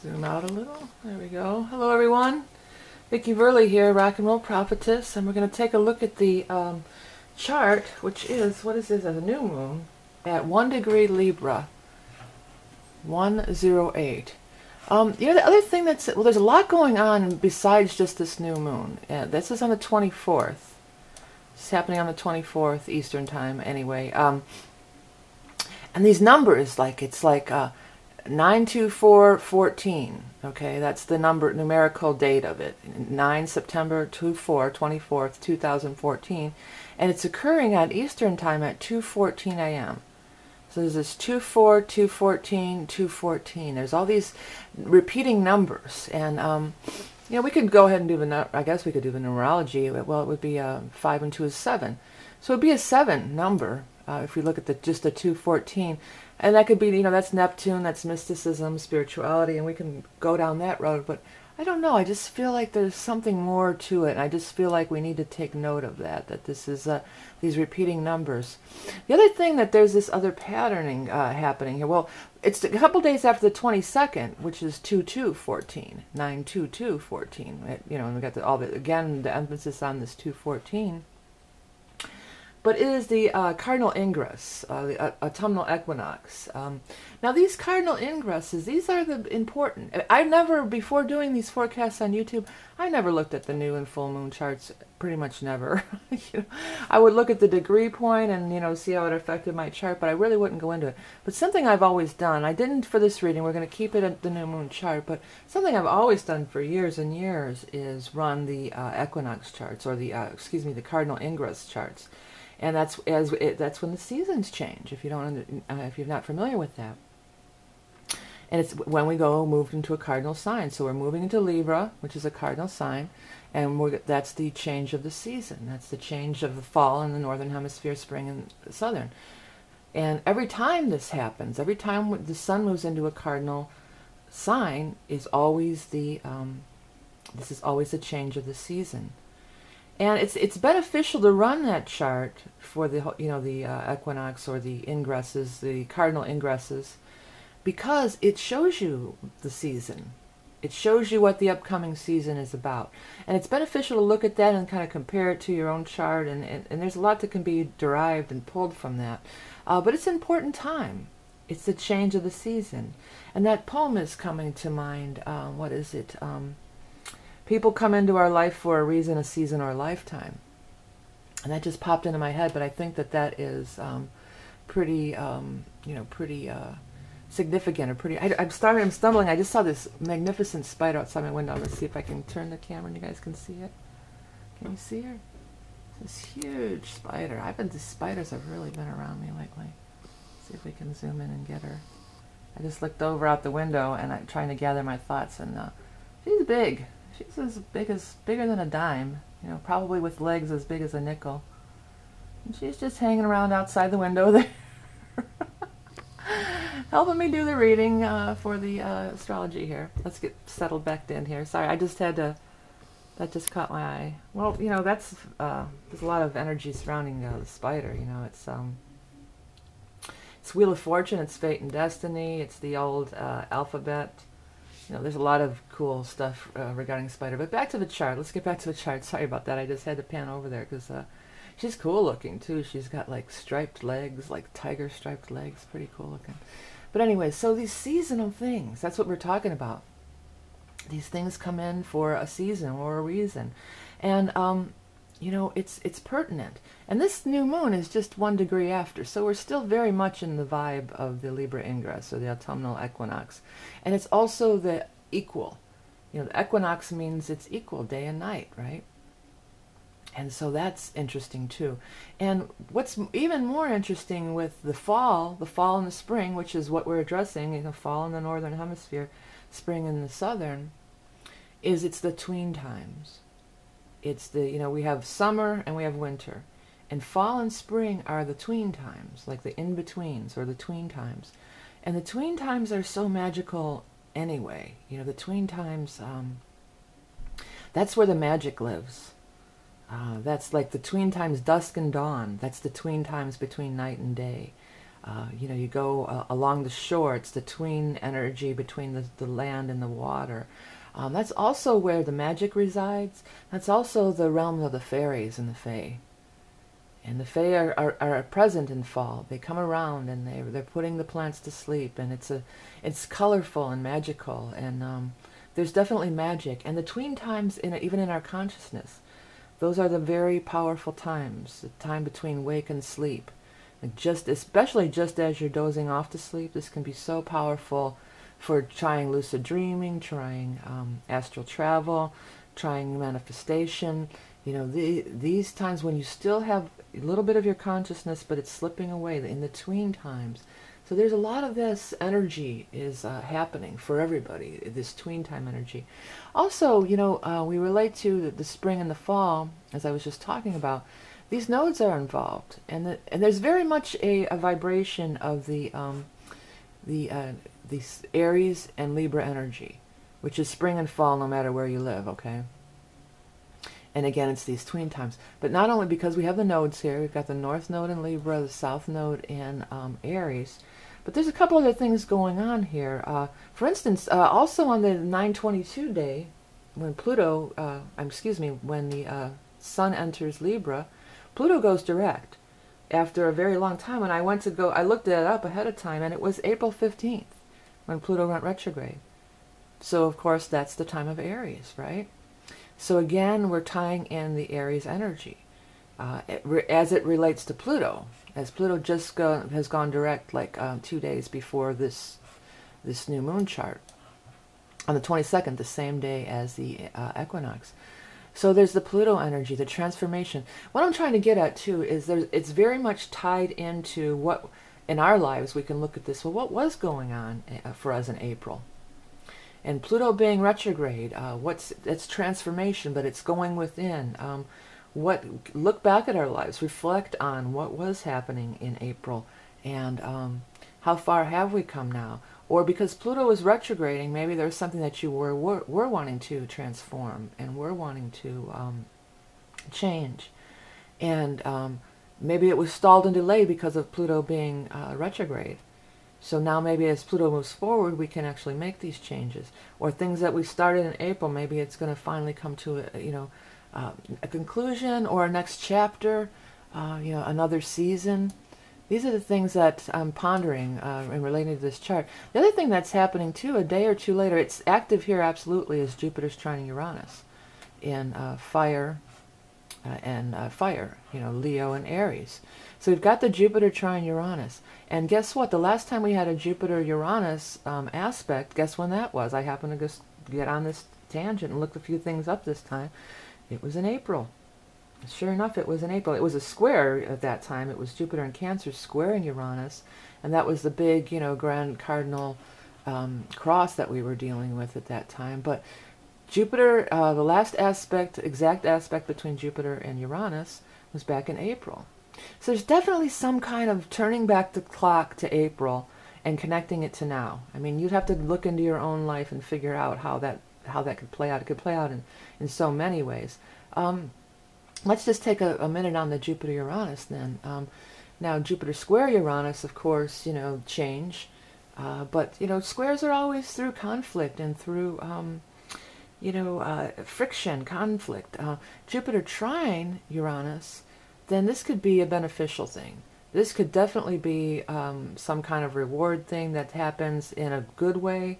Zoom out a little. There we go. Hello, everyone. Vicki Verley here, Rock and Roll Prophetess, and we're going to take a look at the chart, which is, what is this, as a new moon, at 1 degree Libra, 108. The other thing well, there's a lot going on besides just this new moon. This is on the 24th. It's happening on the 24th Eastern Time, anyway. And these numbers, it's like 92414. Okay, that's the numerical date of it. 9 September 24th, 2014. And it's occurring at Eastern Time at 2:14 a.m. So there's this 24, 214, 214. There's all these repeating numbers. And, we could go ahead and do I guess we could do the numerology. Well, it would be 5 and 2 is 7. So it would be a 7 number if we look at just the 214. And that could be, that's Neptune, that's mysticism, spirituality, and we can go down that road. But I don't know, I just feel like there's something more to it. And I just feel like we need to take note of that this is these repeating numbers. The other thing, that there's this other patterning happening here. Well, it's a couple days after the 22nd, which is 2214, 92214. And we got again, the emphasis on this 214. But it is the Cardinal Ingress, the autumnal equinox. Now these Cardinal Ingresses, these are the important. I never, before doing these forecasts on YouTube, I never looked at the new and full moon charts, pretty much never. I would look at the degree point and, see how it affected my chart, but I really wouldn't go into it. But something I've always done, I didn't for this reading, we're going to keep it at the new moon chart, but something I've always done for years and years is run the equinox charts, or the Cardinal Ingress charts. And that's when the seasons change. If you're not familiar with that, and it's when we moved into a cardinal sign. So we're moving into Libra, which is a cardinal sign, and that's the change of the season. That's the change of the fall in the northern hemisphere, spring in the southern. And every time this happens, every time the sun moves into a cardinal sign, is always this is always the change of the season. And it's beneficial to run that chart for the equinox, or the ingresses, the cardinal ingresses, because it shows you the season. It shows you what the upcoming season is about. And it's beneficial to look at that and kind of compare it to your own chart, and there's a lot that can be derived and pulled from that. But it's an important time. It's the change of the season. And that poem is coming to mind. What is it? People come into our life for a reason, a season, or a lifetime. And that just popped into my head, but I think that is pretty significant, or pretty... I'm stumbling. I just saw this magnificent spider outside my window. Let's see if I can turn the camera and you guys can see it. Can you see her? This huge spider. These spiders have really been around me lately. Let's see if we can zoom in and get her. I just looked over out the window and I'm trying to gather my thoughts, and she's big. She's bigger than a dime, probably with legs as big as a nickel. And she's just hanging around outside the window there, helping me do the reading for the astrology here. Let's get settled back in here. Sorry, I just had to, that just caught my eye. Well, there's a lot of energy surrounding the spider. It's Wheel of Fortune, it's Fate and Destiny, it's the old alphabet. There's a lot of cool stuff regarding spider. But back to the chart. Let's get back to the chart. Sorry about that. I just had to pan over there because she's cool looking too. She's got striped legs, like tiger striped legs. Pretty cool looking. But anyway, so these seasonal things, that's what we're talking about. These things come in for a season or a reason. And, it's pertinent. And this new moon is just 1 degree after. So we're still very much in the vibe of the Libra Ingress, or the autumnal equinox. And it's also the equal. The equinox means it's equal day and night, right? And so that's interesting too. And what's even more interesting with the fall and the spring, which is what we're addressing, fall in the northern hemisphere, spring in the southern, is it's the tween times. It's we have summer and we have winter. And fall and spring are the tween times, like the in-betweens, or the tween times. And the tween times are so magical anyway. The tween times, that's where the magic lives. That's like the tween times dusk and dawn. That's the tween times between night and day. You know, you go along the shore. It's the tween energy between the land and the water. That's also where the magic resides. That's also the realm of the fairies and the fae. And the fae are present in fall. They come around and they're putting the plants to sleep, and it's colorful and magical, and there's definitely magic. And the tween times, even in our consciousness, those are the very powerful times, the time between wake and sleep. And especially just as you're dozing off to sleep, this can be so powerful for trying lucid dreaming, trying astral travel, trying manifestation. You know, these times when you still have a little bit of your consciousness, but it's slipping away in the tween times. So there's a lot of this energy is happening for everybody, this tween time energy. Also, you know, we relate to the spring and the fall, as I was just talking about. These nodes are involved, and there's very much a vibration of the Aries and Libra energy, which is spring and fall no matter where you live, okay? And again, it's these tween times. But not only because we have the nodes here, we've got the North Node in Libra, the South Node in Aries, but there's a couple other things going on here. For instance, also on the 9/22 day, when Pluto, when the Sun enters Libra, Pluto goes direct after a very long time. And I looked it up ahead of time, and it was April 15th when Pluto went retrograde. So, of course, that's the time of Aries, right? So again, we're tying in the Aries energy as it relates to Pluto, as Pluto just has gone direct like 2 days before this new moon chart on the 22nd, the same day as the equinox. So there's the Pluto energy, the transformation. What I'm trying to get at too is it's very much tied into what in our lives we can look at this. Well, what was going on for us in April? And Pluto being retrograde, it's transformation, but it's going within. Look back at our lives, reflect on what was happening in April, and how far have we come now? Or because Pluto is retrograding, maybe there's something that you were wanting to transform and were wanting to change, and maybe it was stalled and delayed because of Pluto being retrograde. So now maybe as Pluto moves forward, we can actually make these changes. Or things that we started in April, maybe it's going to finally come to a conclusion or a next chapter, another season. These are the things that I'm pondering in relating to this chart. The other thing that's happening too, a day or two later, it's active here absolutely, is Jupiter's trining Uranus in fire, Leo and Aries. So we've got the Jupiter trine Uranus. And guess what? The last time we had a Jupiter-Uranus aspect, guess when that was? I happened to just get on this tangent and looked a few things up this time. It was in April. Sure enough, it was in April. It was a square at that time. It was Jupiter in Cancer squaring Uranus. And that was the big, grand cardinal cross that we were dealing with at that time. But Jupiter, the last exact aspect between Jupiter and Uranus was back in April. So there's definitely some kind of turning back the clock to April and connecting it to now. I mean, you'd have to look into your own life and figure out how that could play out. It could play out in so many ways. Let's just take a minute on the Jupiter-Uranus then. Now, Jupiter square Uranus, of course, change. But, squares are always through conflict and through, friction, conflict. Jupiter trine Uranus, then this could be a beneficial thing. This could definitely be some kind of reward thing that happens in a good way,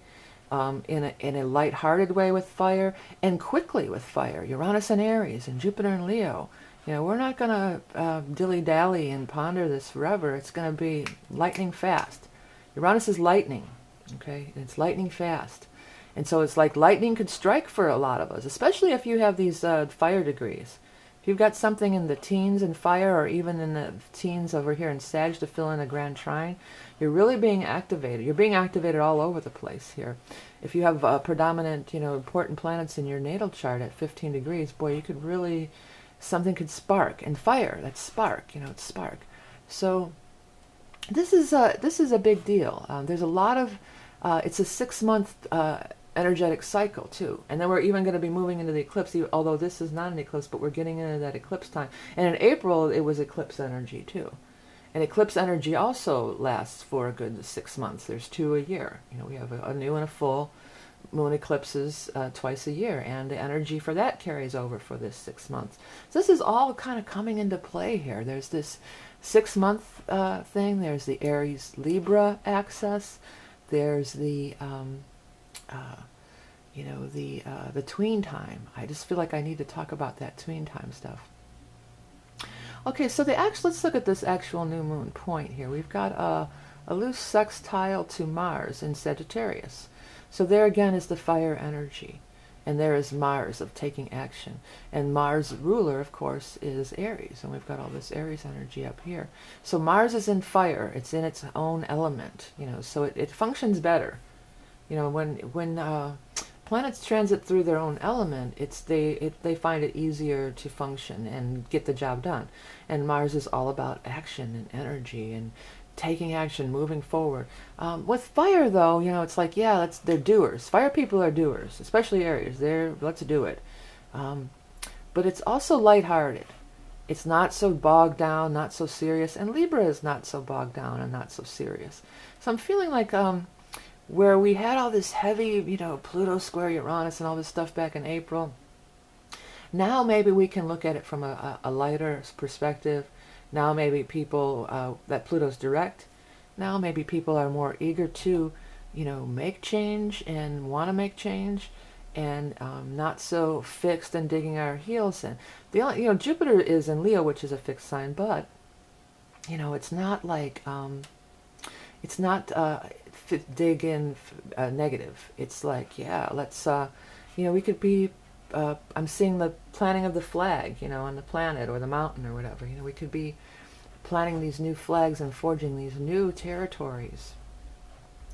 in a light-hearted way with fire, and quickly with fire. Uranus and Aries, and Jupiter and Leo. We're not going to dilly-dally and ponder this forever. It's going to be lightning fast. Uranus is lightning, okay? It's lightning fast. And so it's like lightning could strike for a lot of us, especially if you have these fire degrees. If you've got something in the teens in fire, or even in the teens over here in Sag to fill in a grand trine, you're really being activated. You're being activated all over the place here. If you have predominant, important planets in your natal chart at 15 degrees, boy, you could really, something could spark. And fire, that's spark, it's spark. So this is a big deal. There's a lot of, it's a 6-month energetic cycle too, and then we're even going to be moving into the eclipse, although this is not an eclipse, but we're getting into that eclipse time. And in April it was eclipse energy too, And eclipse energy also lasts for a good 6 months. There's 2 a year. You know, we have a new and a full moon eclipses twice a year, and the energy for that carries over for this 6 months. So this is all kind of coming into play here. There's this 6-month thing. There's the Aries Libra axis. There's the you know, the tween time. I just feel like I need to talk about that tween time stuff. Okay, so let's look at this actual new moon point here. We've got a loose sextile to Mars in Sagittarius. So there again is the fire energy. And there is Mars of taking action. And Mars ruler, of course, is Aries. And we've got all this Aries energy up here. So Mars is in fire. It's in its own element, you know, so it functions better. You know, when planets transit through their own element, they find it easier to function and get the job done. And Mars is all about action and energy and taking action, moving forward. With fire, though, you know, it's like, yeah, they're doers. Fire people are doers, especially Aries. Let's do it. But it's also lighthearted. It's not so bogged down, not so serious. And Libra is not so bogged down and not so serious. So I'm feeling like where we had all this heavy, you know, Pluto square Uranus and all this stuff back in April, now maybe we can look at it from a lighter perspective. Now maybe people, that Pluto's direct, now maybe people are more eager to, you know, make change and want to make change, and not so fixed and digging our heels in. You know, Jupiter is in Leo, which is a fixed sign, but, you know, it's not like, it's not dig in negative. It's like, yeah, let's, you know, we could be, I'm seeing the planting of the flag, you know, on the planet or the mountain or whatever. You know, we could be planting these new flags and forging these new territories,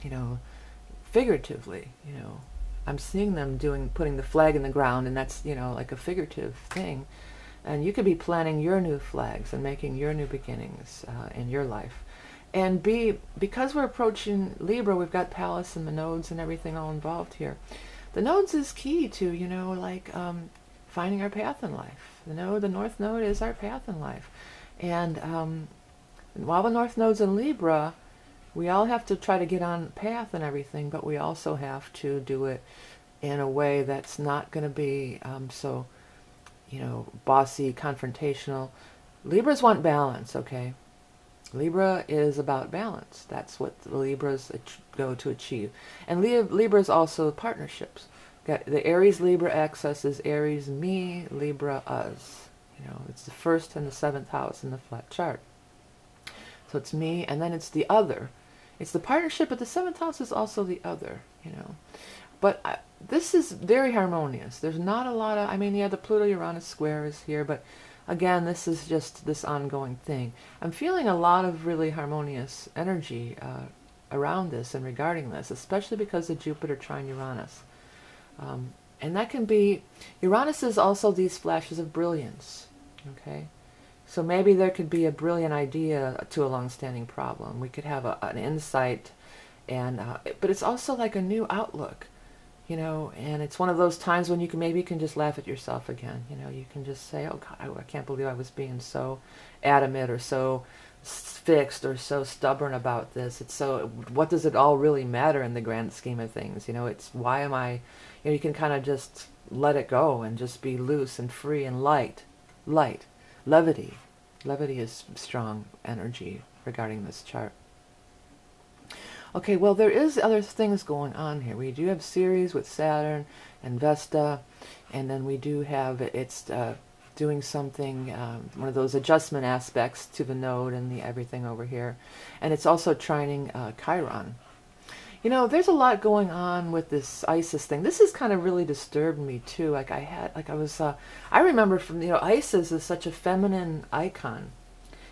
you know, figuratively, you know. I'm seeing them putting the flag in the ground, and that's, you know, like a figurative thing. And you could be planting your new flags and making your new beginnings in your life. And because we're approaching Libra, we've got Pallas and the nodes and everything all involved here. The nodes is key to, you know, like finding our path in life. The North Node is our path in life. And while the North Node's in Libra, we all have to try to get on path and everything, but we also have to do it in a way that's not going to be so, you know, bossy, confrontational. Libras want balance, okay? Libra is about balance. That's what the Libras go to achieve. And Libra is also partnerships. Got the Aries Libra axis is Aries me, Libra us. You know, it's the 1st and the 7th house in the flat chart. So it's me, and then it's the other. It's the partnership, but the 7th house is also the other, you know. But this is very harmonious. There's not a lot of, I mean, yeah, the Pluto-Uranus square is here, but again, this is just this ongoing thing. I'm feeling a lot of really harmonious energy around this and regarding this, especially because of Jupiter trine Uranus. And that can be, Uranus is also these flashes of brilliance, okay? So maybe there could be a brilliant idea to a long-standing problem. We could have an insight, and but it's also like a new outlook, you know, and it's one of those times when you can just laugh at yourself again. You know, you can just say, oh God, I can't believe I was being so adamant or so fixed or so stubborn about this. It's so, what does it all really matter in the grand scheme of things? You know, it's, why am I, you know, you can kind of just let it go and just be loose and free and light. Levity is strong energy regarding this chart. Okay, well, there is other things going on here. We do have Ceres with Saturn and Vesta, and then we do have, it's doing something, one of those adjustment aspects to the node and the everything over here. And it's also trining Chiron. You know, there's a lot going on with this Isis thing. This has kind of really disturbed me too. I remember from, you know, Isis is such a feminine icon.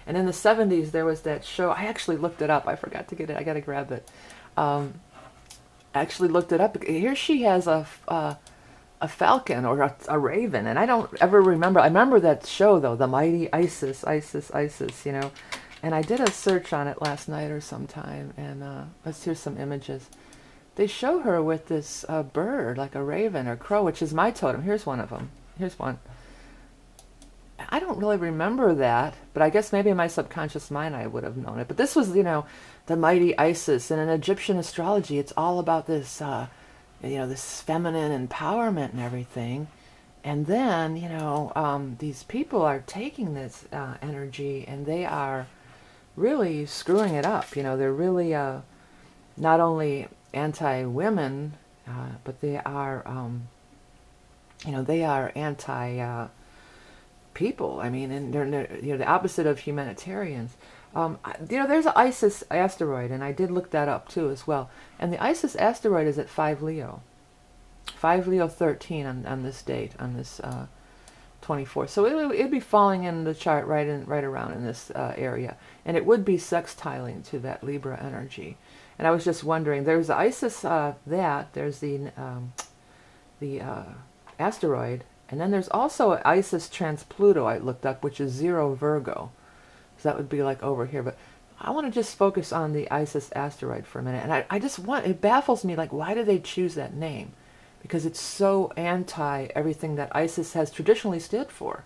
And in the 70s, there was that show. I actually looked it up. I forgot to get it. I got to grab it. I actually looked it up. Here she has a falcon or a raven. And I don't ever remember. I remember that show, though, The Mighty Isis, you know. And I did a search on it last night or sometime. And let's hear some images. They show her with this bird, like a raven or crow, which is my totem. Here's one of them. Here's one. I don't really remember that, but I guess maybe in my subconscious mind I would have known it. But this was, the mighty Isis. And in Egyptian astrology, it's all about this, this feminine empowerment and everything. And then, these people are taking this energy and they are really screwing it up. They're really not only anti-women, but they are, they are anti-people. I mean, and they're the opposite of humanitarians. There's an Isis asteroid, and I did look that up too as well. And the Isis asteroid is at 5 Leo. 5 Leo 13 on this date, on this 24th. So it'd be falling in the chart right around in this area. And it would be sextiling to that Libra energy. And I was just wondering, there's the Isis, there's the asteroid, and then there's also Isis trans Pluto I looked up, which is 0 Virgo. So that would be like over here. But I want to just focus on the Isis asteroid for a minute. And I just it baffles me, like, why do they choose that name? Because it's so anti everything that Isis has traditionally stood for.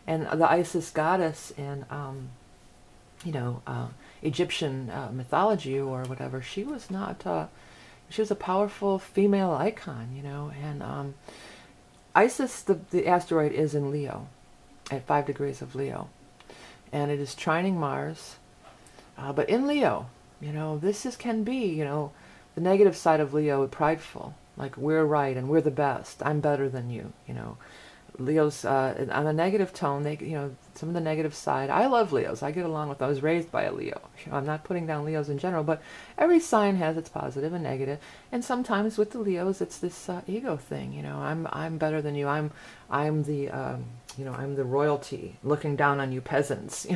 And the Isis goddess in, Egyptian mythology or whatever, she was not, she was a powerful female icon, and Isis, the asteroid, is in Leo, at 5 degrees of Leo. And it is trining Mars, but in Leo, can be, the negative side of Leo, prideful. Like, we're right and we're the best. I'm better than you, Leo's on the negative tone. Some of the negative side. I love Leos. I get along with them. I was raised by a Leo. I'm not putting down Leos in general, but every sign has its positive and negative. And sometimes with the Leos, it's this ego thing. I'm better than you. I'm the I'm the royalty looking down on you peasants.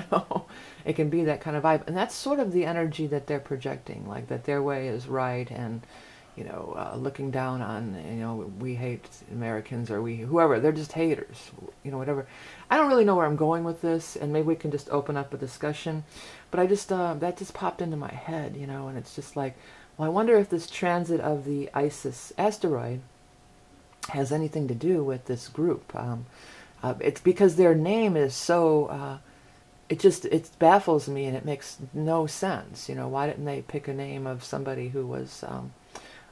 It can be that kind of vibe, and that's sort of the energy that they're projecting, like that their way is right, and looking down on, we hate Americans, or whoever, they're just haters, whatever. I don't really know where I'm going with this, and maybe we can just open up a discussion, but I just, that just popped into my head, and it's just like, well, I wonder if this transit of the Isis asteroid has anything to do with this group. It's because their name is so, it baffles me, and it makes no sense. Why didn't they pick a name of somebody who was,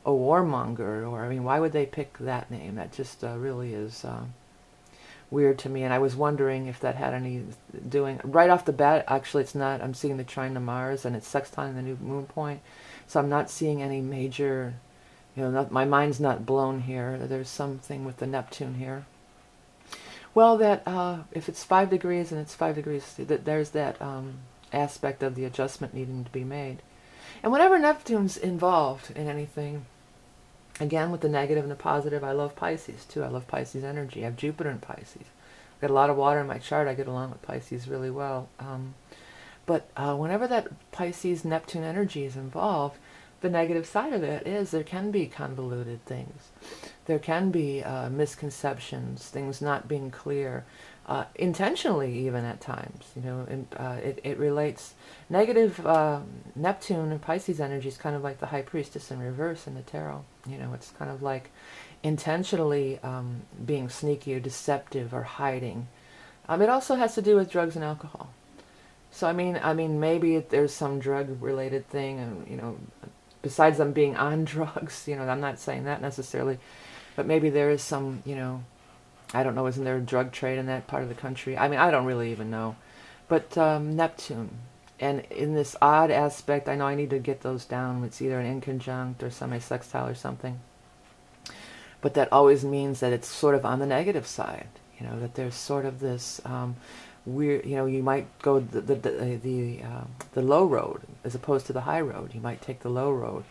a warmonger? Or, why would they pick that name? That just really is weird to me. And I was wondering if that had any doing, right off the bat. Actually, it's not. I'm seeing the trine to Mars, and it's sextiling the new moon point, so I'm not seeing any major, my mind's not blown here. There's something with the Neptune here. Well, that if it's 5 degrees and it's 5 degrees, there's that aspect of the adjustment needing to be made. And whenever Neptune's involved in anything, again, with the negative and the positive, I love Pisces too. I love Pisces energy. I have Jupiter in Pisces. I've got a lot of water in my chart. I get along with Pisces really well. But whenever that Pisces-Neptune energy is involved, the negative side of it is there can be convoluted things. There can be misconceptions, things not being clear, intentionally even at times. And it relates. Negative Neptune and Pisces energy is kind of like the High Priestess in reverse in the tarot. It's kind of like intentionally being sneaky or deceptive or hiding. It also has to do with drugs and alcohol. So I mean, maybe there's some drug-related thing, and besides them being on drugs, I'm not saying that necessarily, but maybe there is some, I don't know, isn't there a drug trade in that part of the country? I don't really even know. But Neptune, and in this odd aspect, I know I need to get those down. It's either an inconjunct or semi-sextile or something. But that always means that it's sort of on the negative side, that there's sort of this weird, you might go the low road as opposed to the high road. You might take the low road.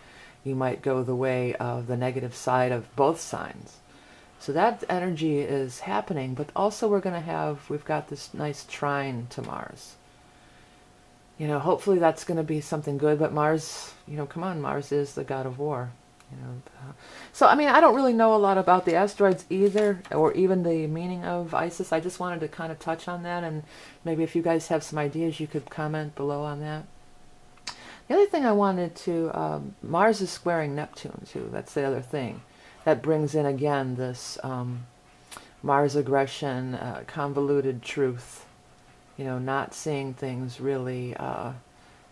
You might go the way of the negative side of both signs. So that energy is happening, but also we've got this nice trine to Mars. Hopefully that's going to be something good, but Mars, come on, Mars is the god of war. So I don't really know a lot about the asteroids either, or even the meaning of Isis. I just wanted to kind of touch on that, and maybe if you guys have some ideas, you could comment below on that. The other thing I wanted to, Mars is squaring Neptune too. That's the other thing. That brings in again this Mars aggression, convoluted truth, not seeing things really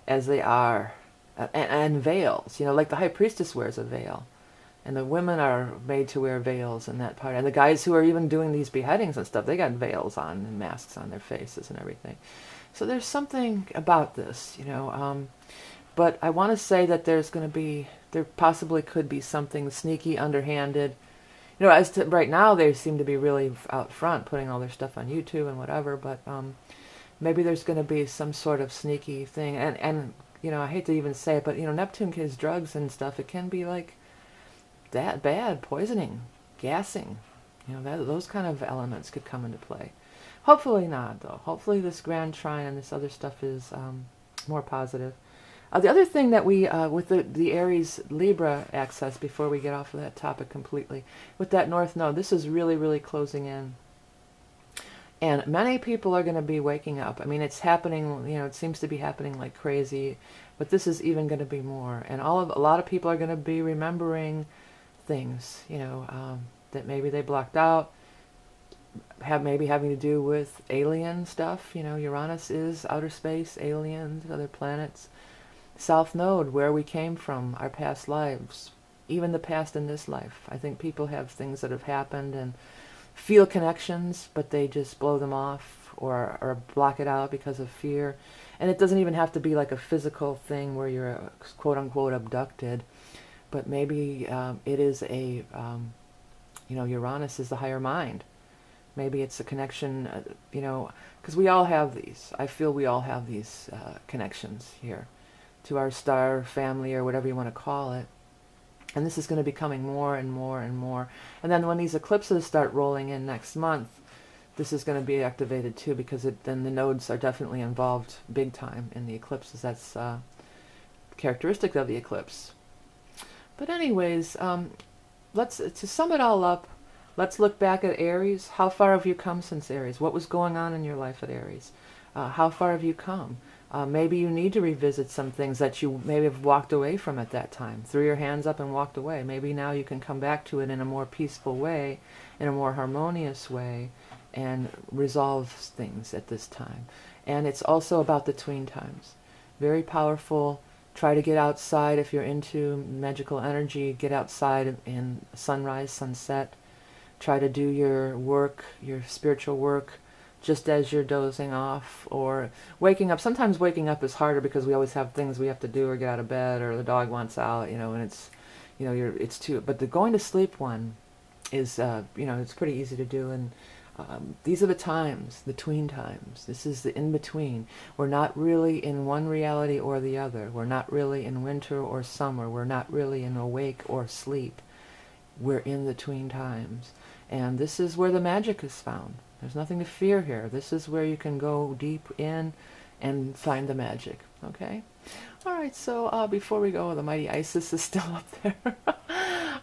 as they are, and veils, like the high priestess wears a veil, and the women are made to wear veils in that part, and the guys who are even doing these beheadings and stuff, they got veils on and masks on their faces and everything. So there's something about this, but I want to say that there possibly could be something sneaky, underhanded. As to right now, they seem to be really out front, putting all their stuff on YouTube and whatever, but maybe there's going to be some sort of sneaky thing, and I hate to even say it, but Neptune gives drugs and stuff. It can be like that bad, poisoning, gassing, those kind of elements could come into play. Hopefully not, though. Hopefully this grand trine and this other stuff is more positive. The other thing that we, with the Aries Libra axis, before we get off of that topic completely, with that North Node, this is really, really closing in. And many people are going to be waking up. I mean, it's happening, it seems to be happening like crazy, but this is even going to be more. And a lot of people are going to be remembering things, that maybe they blocked out, maybe having to do with alien stuff. Uranus is outer space, aliens, other planets. South Node, where we came from, our past lives, even the past in this life. I think people have things that have happened and feel connections, but they just blow them off or block it out because of fear. And it doesn't even have to be like a physical thing where you're quote-unquote abducted, but maybe it is a, Uranus is the higher mind. Maybe it's a connection, because we all have these. I feel we all have these connections here to our star family, or whatever you want to call it. And this is going to be coming more and more and more. And then when these eclipses start rolling in next month, this is going to be activated too, because then the nodes are definitely involved big time in the eclipses. That's characteristic of the eclipse. But anyways, to sum it all up, let's look back at Aries. How far have you come since Aries? What was going on in your life at Aries? How far have you come? Maybe you need to revisit some things that you maybe have walked away from at that time. Threw your hands up and walked away. Maybe now you can come back to it in a more peaceful way, in a more harmonious way, and resolve things at this time. And it's also about the tween times. Very powerful. Try to get outside if you're into magical energy. Get outside in sunrise, sunset. Try to do your work, your spiritual work, just as you're dozing off or waking up. Sometimes waking up is harder because we always have things we have to do, or get out of bed, or the dog wants out, and it's, it's too, but the going to sleep one is, it's pretty easy to do. And these are the times, the tween times. This is the in-between. We're not really in one reality or the other. We're not really in winter or summer. We're not really in awake or sleep. We're in the tween times. And this is where the magic is found. There's nothing to fear here. This is where you can go deep in and find the magic. Okay? All right, so before we go, the mighty Isis is still up there.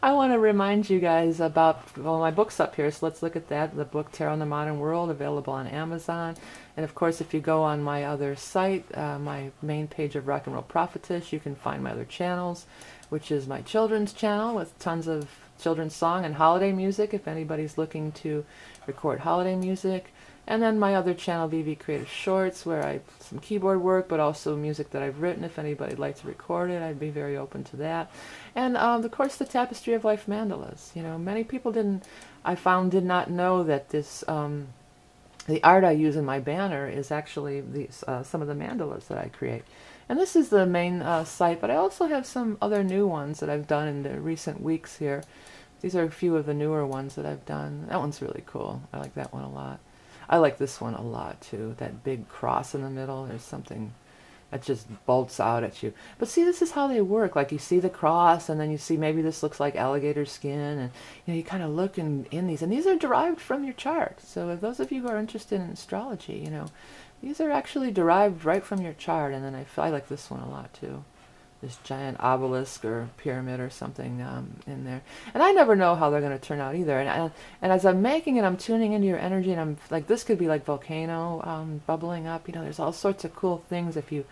I want to remind you guys about, my book's up here, so let's look at that. The book, Tarot in the Modern World, available on Amazon. And of course, if you go on my other site, my main page of Rock and Roll Prophetess, you can find my other channels, which is my children's channel with tons of children's song and holiday music, if anybody's looking to record holiday music. And then my other channel, VV Creative Shorts, where I some keyboard work, but also music that I've written. If anybody'd like to record it, I'd be very open to that. And of course, the Tapestry of Life mandalas. Many people did not know that this, the art I use in my banner is actually these some of the mandalas that I create. And this is the main site, but I also have some other new ones that I've done in the recent weeks here. These are a few of the newer ones that I've done. That one's really cool. I like that one a lot. I like this one a lot too. That big cross in the middle. There's something that just bolts out at you. But see, this is how they work. Like you see the cross, and then you see maybe this looks like alligator skin, and you kind of look in these, and these are derived from your chart. So if those of you who are interested in astrology, these are actually derived right from your chart. And then I like this one a lot too. This giant obelisk or pyramid or something in there. And I never know how they're going to turn out either. And as I'm making it, I'm tuning into your energy, and I'm like, this could be like volcano bubbling up. There's all sorts of cool things if you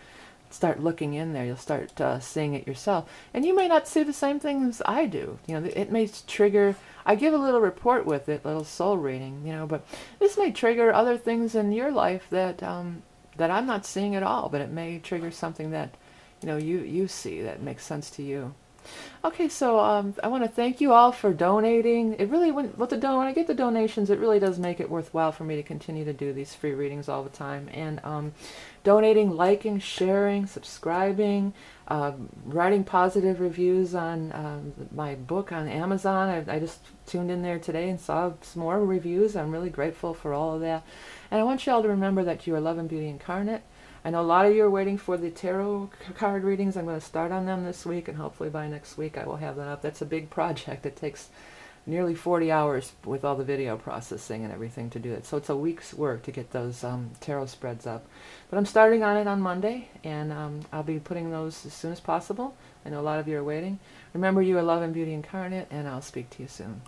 start looking in there. You'll start seeing it yourself. And you may not see the same things I do. You know, it may trigger, I give a little report with it, little soul reading, you know, but this may trigger other things in your life that that I'm not seeing at all, but it may trigger something that, you know, you see that makes sense to you. Okay, so I want to thank you all for donating. It really, when I get the donations, it really does make it worthwhile for me to continue to do these free readings all the time. And donating, liking, sharing, subscribing, writing positive reviews on my book on Amazon. I just tuned in there today and saw some more reviews. I'm really grateful for all of that. And I want you all to remember that you are love and beauty incarnate. I know a lot of you are waiting for the tarot card readings. I'm going to start on them this week, and hopefully by next week I will have that up. That's a big project. It takes nearly 40 hours with all the video processing and everything to do it. So it's a week's work to get those tarot spreads up. But I'm starting on it on Monday, and I'll be putting those as soon as possible. I know a lot of you are waiting. Remember, you are love and beauty incarnate, and I'll speak to you soon.